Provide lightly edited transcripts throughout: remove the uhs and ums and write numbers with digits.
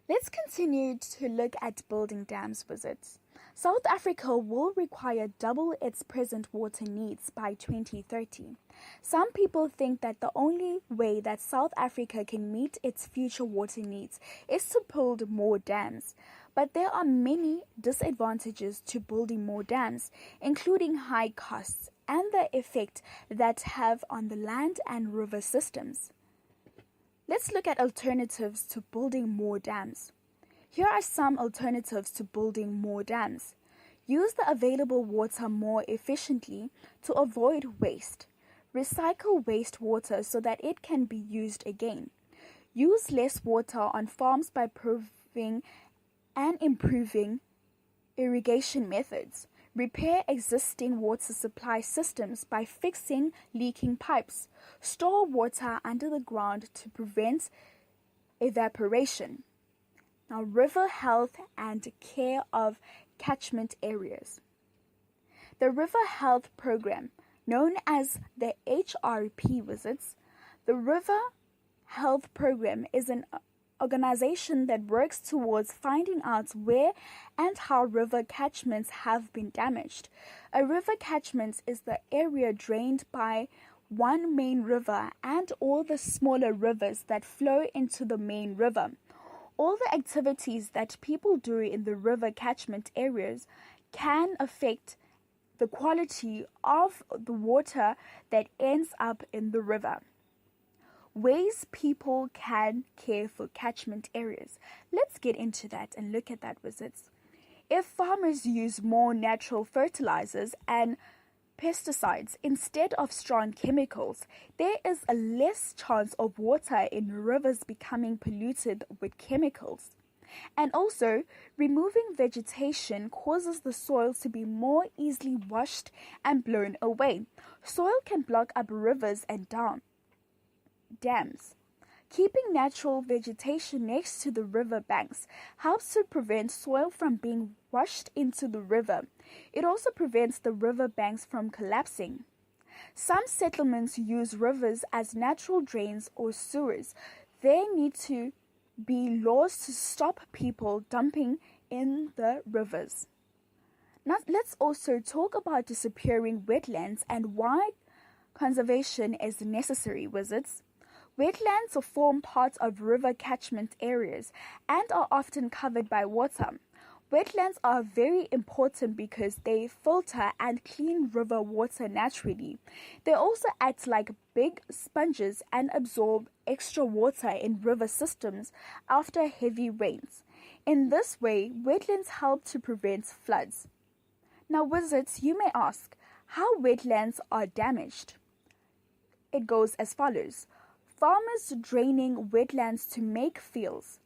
Let's continue to look at building dams visits. South Africa will require double its present water needs by 2030. Some people think that the only way that South Africa can meet its future water needs is to build more dams. But there are many disadvantages to building more dams, including high costs and the effect that have on the land and river systems. Let's look at alternatives to building more dams. Here are some alternatives to building more dams. Use the available water more efficiently to avoid waste. Recycle wastewater so that it can be used again. Use less water on farms by improving and improving irrigation methods. Repair existing water supply systems by fixing leaking pipes. Store water under the ground to prevent evaporation. Now, river health and care of catchment areas. The River Health Program, known as the HRP visits, the River Health Program is an organization that works towards finding out where and how river catchments have been damaged. A river catchment is the area drained by one main river and all the smaller rivers that flow into the main river. All the activities that people do in the river catchment areas can affect the quality of the water that ends up in the river. Ways people can care for catchment areas. Let's get into that and look at that visits. If farmers use more natural fertilizers and pesticides instead of strong chemicals, there is a less chance of water in rivers becoming polluted with chemicals. And also, removing vegetation causes the soil to be more easily washed and blown away. Soil can block up rivers and dams. Keeping natural vegetation next to the river banks helps to prevent soil from being washed into the river. It also prevents the river banks from collapsing. Some settlements use rivers as natural drains or sewers. There need to be laws to stop people dumping in the rivers. Now, let's also talk about disappearing wetlands and why conservation is necessary. Visits. Wetlands form part of river catchment areas and are often covered by water. Wetlands are very important because they filter and clean river water naturally. They also act like big sponges and absorb extra water in river systems after heavy rains. In this way, wetlands help to prevent floods. Now, visits, you may ask, how wetlands are damaged? It goes as follows. Farmers draining wetlands to make fields.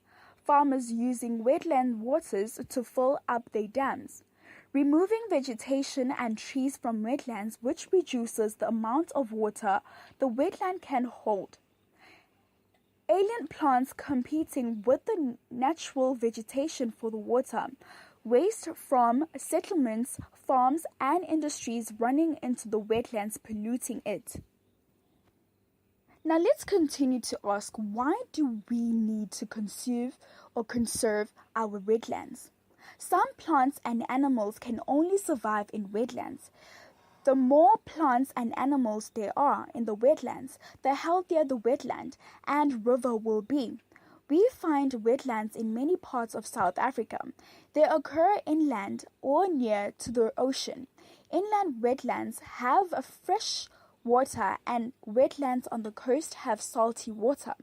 Farmers using wetland waters to fill up their dams. Removing vegetation and trees from wetlands, which reduces the amount of water the wetland can hold. Alien plants competing with the natural vegetation for the water. Waste from settlements, farms, and industries running into the wetlands, polluting it. Now let's continue to ask, why do we need to conserve our wetlands? Some plants and animals can only survive in wetlands. The more plants and animals there are in the wetlands, the healthier the wetland and river will be. We find wetlands in many parts of South Africa. They occur inland or near to the ocean. Inland wetlands have a fresh water and wetlands on the coast have salty water.